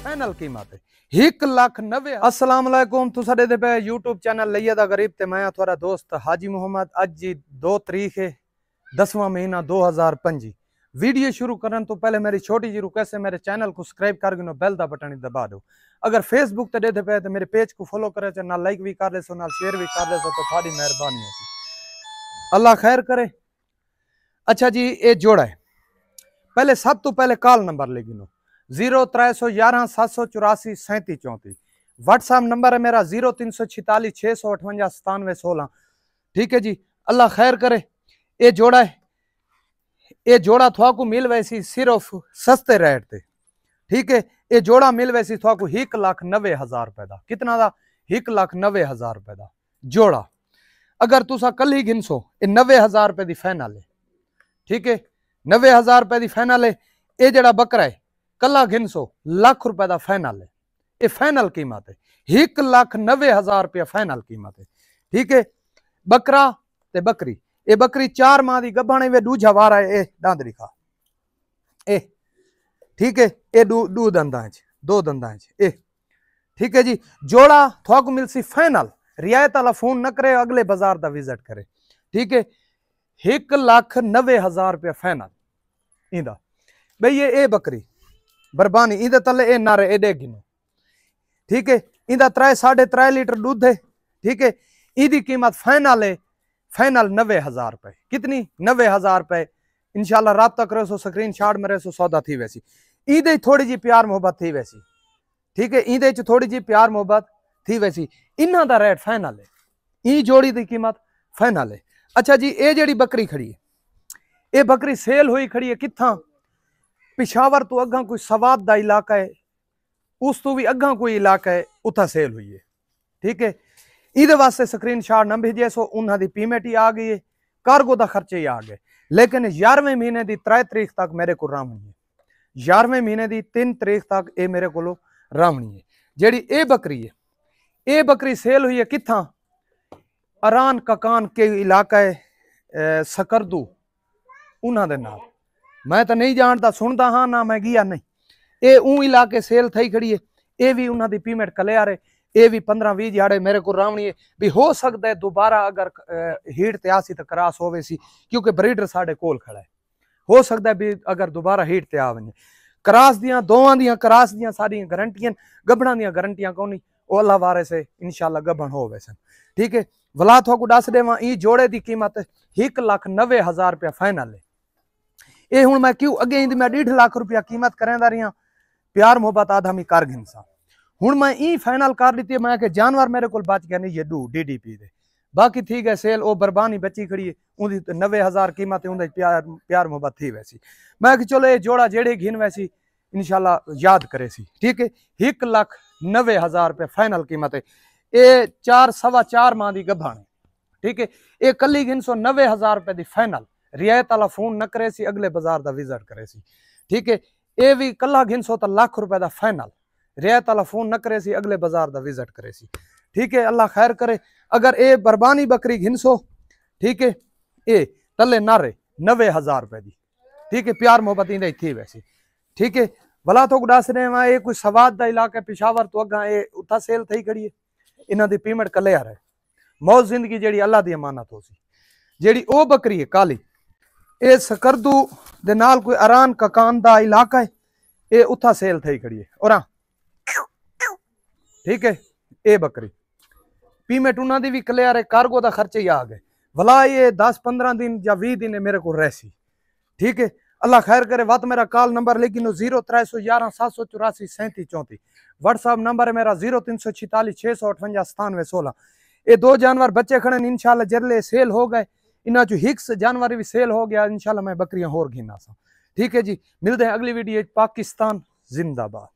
Final कीमत है 1,90,000। अस्सलाम वालेकुम, तुसा दे पे यूट्यूब चैनल लइया दा गरीब ते मैं थोड़ा दोस्त हाजी मोहम्मद। अज जी 2 तारीख है 10वां महीना 2025। वीडियो शुरू करने तो पहले मेरी छोटी जी रिक्वेस्ट है, मेरे चैनल को सब्सक्राइब कर गिनो, बेल दा बटन दबा दो। अगर फेसबुक ते देते पे तो मेरे पेज को फॉलो करे, ना लाइक भी कर ले सो, ना शेयर भी कर ले सो, तो थोड़ी मेहरबानी होगी, अल्लाह खैर करे। अच्छा जी, ये जोड़ा है। पहले सब तो पहले कॉल नंबर ले गिनो 0311 784 3734। व्हाट्सएप नंबर है मेरा 0346 658 9716। ठीक है जी, अल्लाह खैर करे। ये जोड़ा है, ये जोड़ा थोड़ा को मिल वैसी सिर्फ सस्ते रेट थे। ठीक है, ये जोड़ा मिल वैसी थोड़ा को 1,90,000 रुपए का। कितना था? 1,90,000 रुपए का जोड़ा। अगर तुसा कल ही गिनसो, ये 90,000 रुपए की फाइनल है। ठीक है, 90,000 रुपए की फाइनल है। ये जड़ा बकरा है कला गिनसो लाख रुपए का फाइनल है। ये फाइनल कीमत है 1,90,000 रुपया फाइनल कीमत है। ठीक है, बकरा ते बकरी, ये बकरी 4 माह की गभाने वे दूजा वार है। ए डांदरी खा ए, ठीक है, ये दो दंदा दो दंदा ए। ठीक है जी, जोड़ा थोड़ा को मिलसी फाइनल। रियायत वाला फोन न करे, अगले बाजार का विजिट करे। ठीक है, 1,90,000 रुपया फाइनल इंदा भाई। ये ए बकरी बरबानी इंदे तले ए नारे एडे गिनो। ठीक है, इंदा 3 साढ़े 3 लीटर दूध है। ठीक है, इंदी कीमत फाइनल है, फाइनल 90,000 रुपए। कितनी? 90,000 रुपए। इंशाल्लाह रात तक रहो, स्क्रीन शॉट में रहो, सौदा थी वैसी। ईदे थोड़ी जी प्यार मोहब्बत थी वैसी। ठीक है, ईदे थोड़ी जी प्यार मोहब्बत थी वैसी। इन्हां दा रेट फाइनल है, ई जोड़ी दी कीमत फाइनल है। अच्छा जी, ये जेड़ी बकरी खड़ी है, ये बकरी सेल हुई खड़ी है कित्थां? पिशावर तो अगा कोई सवाद का इलाका है, उस तो भी अगा कोई इलाका है, उथा सेल हुई है। ठीक है, इहदे वास्ते स्क्रीन शॉट न भेजे सो, उन्हां दी पेमेंट ही आ गई है, कार्गो का खर्चे ही आ गए। लेकिन 11वें महीने की 3 तारीख तक मेरे को रामनी है। 11वें महीने की 3 तारीख तक ये मेरे को रामनी है। जेड़ी ए बकरी है, ये बकरी सेल हुई है कित्थां? अरान ककान के इलाका है सकरदू, उन्हां दे नाल। मैं तो नहीं जानता, सुनता हाँ ना, मैं गया नहीं। ये ऊ इलाके सेल थी खड़ी है। ये भी उन्हां दी पेमेंट कलियार है। ये भी 15-20 दिहाड़े मेरे को रावणी है। भी हो सकता है दोबारा अगर हीट ते आसी तो क्रॉस होवे सी, क्योंकि ब्रीडर साढ़े कोल खड़ा है। हो सकता है भी अगर दोबारा हीट ते आ वने। क्रॉस दियां दोवां दियां क्रॉस दियां सारियां गारंटियां, गबड़ा दियां गारंटियां कोनी। ओ अल्लाह वारे से इंशाल्लाह गबन हो वैसे। ठीक है, वला थोको दस देवां, ई जोड़े की कीमत 1,90,000 रुपया फाइनल है। ये हूँ मैं क्यों अगे इंदी मैं 1.5 लाख रुपया कीमत करेंदा रही, प्यार मोहब्बत आधा मी कर गिनसा। हूँ मैं ई फाइनल कर दी है, मैं कि जानवर मेरे को बच गया नहीं, ये DDP दे। बाकी ठीक है, सेल वो बरबानी बची खड़ी है, उनकी 90,000 कीमत है, उनकी प्यार मोहब्बत थी वैसी। मैं कि चलो ये जोड़ा जेड़े घिन वैसी इंशाल्लाह याद करे सी। ठीक है, 1,90,000 रुपये फाइनल कीमत है। ये 4 सवा 4 माह की गभान है। ठीक है, ये कली गिन सो 90,000 रुपये की फाइनल। रियायत वाला फोन न करे सी, अगले बाजार का विजिट करे सी। ठीक है, ये भी कला गिनसो तो लाख रुपए का फाइनल। रियायत वाला फोन न करे सी, अगले बाजार का विजिट करे सी। ठीक है, अल्लाह खैर करे। अगर ये बरबानी बकरी गिनसो, ठीक है, ये तले नारे 90,000 रुपए की। ठीक है, प्यार मोहब्बत इंदे थी वैसी। ठीक है, भला तो दस रहे वहां, ये कोई सवाद का इलाका पिशावर तो अगा ये उथा सेल थी खड़ी है। इन्हां दी पेमेंट कलियार है। मौज जिंदगी जेड़ी अल्लाह दी अमानत हो सी। जेड़ी ओ बकरी है काली, ये सकरदू दे नाल कोई अरान ककान दा इलाका है, ये उथा सेल थी खड़ी है। और ठीक है, ये बकरी पेमेंट उन्हां दी भी क्लियर है, कार्गो का खर्चे ही आ गए। भला ये 10-15 दिन या 20 दिन मेरे को रहसी। ठीक है, अल्लाह खैर करे। वत मेरा कॉल नंबर लेकिन 0311 784 3734। व्हाट्सएप नंबर है मेरा 0346 658 9716। ये 2 जानवर बच्चे खड़े इंशाल्लाह जरले सेल हो गए। इन्हों चो हिक्स जानवर भी सेल हो गया। इंशाल्लाह मैं बकरियां होर गिना सा। ठीक है जी, मिलते हैं अगली वीडियो। पाकिस्तान जिंदाबाद।